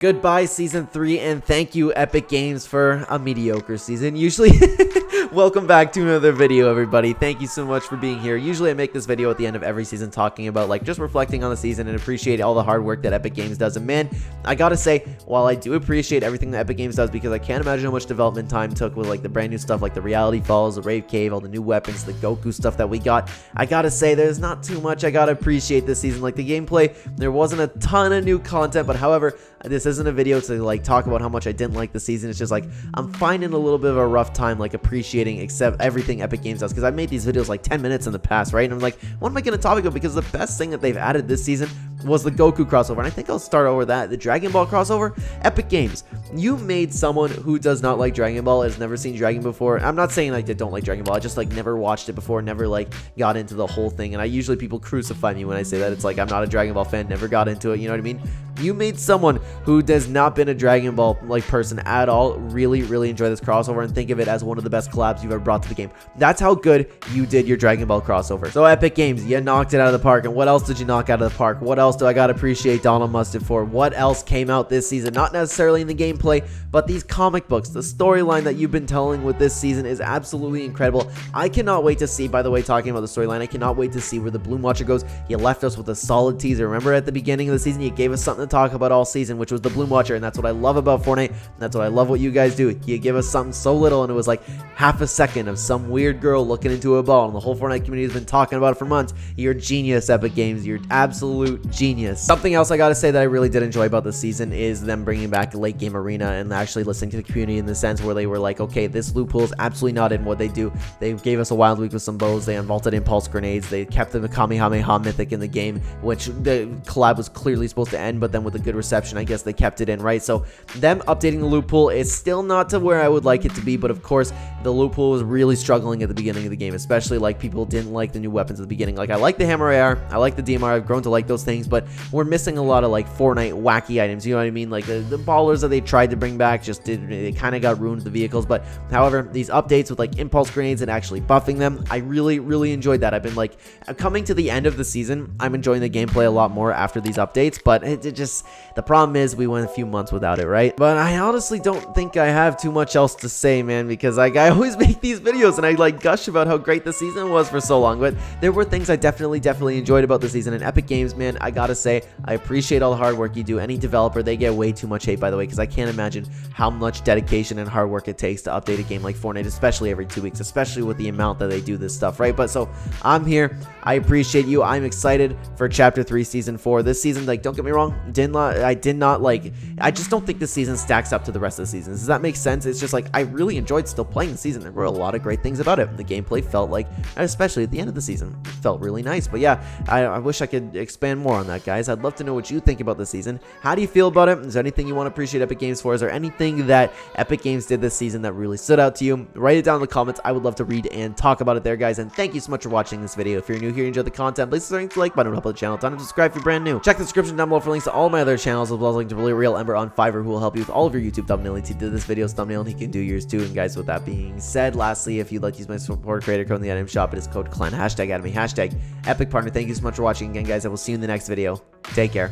Goodbye season 3, and thank you Epic Games for a mediocre season. Usually welcome back to another video, everybody. Thank you so much for being here. Usually I make this video at the end of every season talking about like just reflecting on the season and appreciate all the hard work that Epic Games does. And man, I gotta say, while I do appreciate everything that Epic Games does, because I can't imagine how much development time took with like the brand new stuff like the Reality Falls, the Rave Cave, all the new weapons, the Goku stuff that we got, I gotta say there's not too much I gotta appreciate this season. Like the gameplay, there wasn't a ton of new content, but however, this isn't a video to like talk about how much I didn't like the season. It's just like I'm finding a little bit of a rough time like appreciating except everything Epic Games does, because I made these videos like 10 minutes in the past, right? And I'm like, what am I gonna talk about? Because the best thing that they've added this season was the Goku crossover, and I think I'll start over that. The Dragon Ball crossover. Epic Games, you made someone who does not like Dragon Ball, has never seen Dragon before. I'm not saying like I don't like Dragon Ball, I just like never watched it before, never like got into the whole thing. And I usually, people crucify me when I say that. It's like I'm not a Dragon Ball fan, never got into it, you know what I mean? You made someone who does not been a Dragon Ball like person at all really enjoy this crossover and think of it as one of the best collabs you've ever brought to the game. That's how good you did your Dragon Ball crossover. So Epic Games, you knocked it out of the park. And what else did you knock out of the park? What else do I gotta appreciate Donald Mustard for? What else came out this season? Not necessarily in the gameplay, but these comic books. The storyline that you've been telling with this season is absolutely incredible. I cannot wait to see, by the way, talking about the storyline, I cannot wait to see where the Bloom Watcher goes. You left us with a solid teaser. Remember at the beginning of the season, you gave us something to talk about all season, which was the Bloom Watcher, and that's what I love about Fortnite, and that's what I love what you guys do. You give us something so little, and it was like half a second of some weird girl looking into a ball, and the whole Fortnite community has been talking about it for months. You're genius, Epic Games. You're absolute genius. Something else I gotta say that I really did enjoy about this season is them bringing back late game arena and actually listening to the community in the sense where they were like, okay, this loophole is absolutely not in what they do. They gave us a wild week with some bows, they unvaulted impulse grenades, they kept the Kamehameha mythic in the game, which the collab was clearly supposed to end, but then with a good reception, I guess they kept it in, right? So them updating the loophole is still not to where I would like it to be, but of course the loophole was really struggling at the beginning of the game, especially like people didn't like the new weapons at the beginning. Like I like the hammer AR, I like the DMR, I've grown to like those things, but we're missing a lot of like Fortnite wacky items, you know what I mean? Like the ballers that they tried to bring back just they kind of got ruined with the vehicles. But however, these updates with like impulse grenades and actually buffing them, I really enjoyed that. I've been like coming to the end of the season, I'm enjoying the gameplay a lot more after these updates, but it just, the problem is we went a few months without it, right? But I honestly don't think I have too much else to say, man, because like I always make these videos and I like gush about how great the season was for so long, but there were things I definitely enjoyed about the season. And Epic Games, man, I gotta say I appreciate all the hard work you do. Any developer, they get way too much hate, by the way, because I can't imagine how much dedication and hard work it takes to update a game like Fortnite, especially every 2 weeks, especially with the amount that they do this stuff, right? But so I'm here, I appreciate you, I'm excited for Chapter 3 Season 4. This season, like, don't get me wrong, I just don't think this season stacks up to the rest of the seasons. Does that make sense? It's just like I really enjoyed still playing the season. There were a lot of great things about it. The gameplay felt like, especially at the end of the season, it felt really nice. But yeah, I wish I could expand more on that, guys. I'd love to know what you think about the season. How do you feel about it? Is there anything you want to appreciate Epic Games for? Is there anything that Epic Games did this season that really stood out to you? Write it down in the comments. I would love to read and talk about it there, guys. And thank you so much for watching this video. If you're new here and enjoy the content, please hit the like button to help out the channel. Time to subscribe if you're brand new. Check the description down below for links to all my other channels, as well as a link to Really Real Ember on Fiverr, who will help you with all of your YouTube thumbnailing. He did this video's thumbnail and he can do yours too. And guys, with that being said, lastly, if you'd like to use my support creator code in the item shop, it is code Clen, #Academy, #Epic Partner. Thank you so much for watching again, guys. I will see you in the next video. Take care.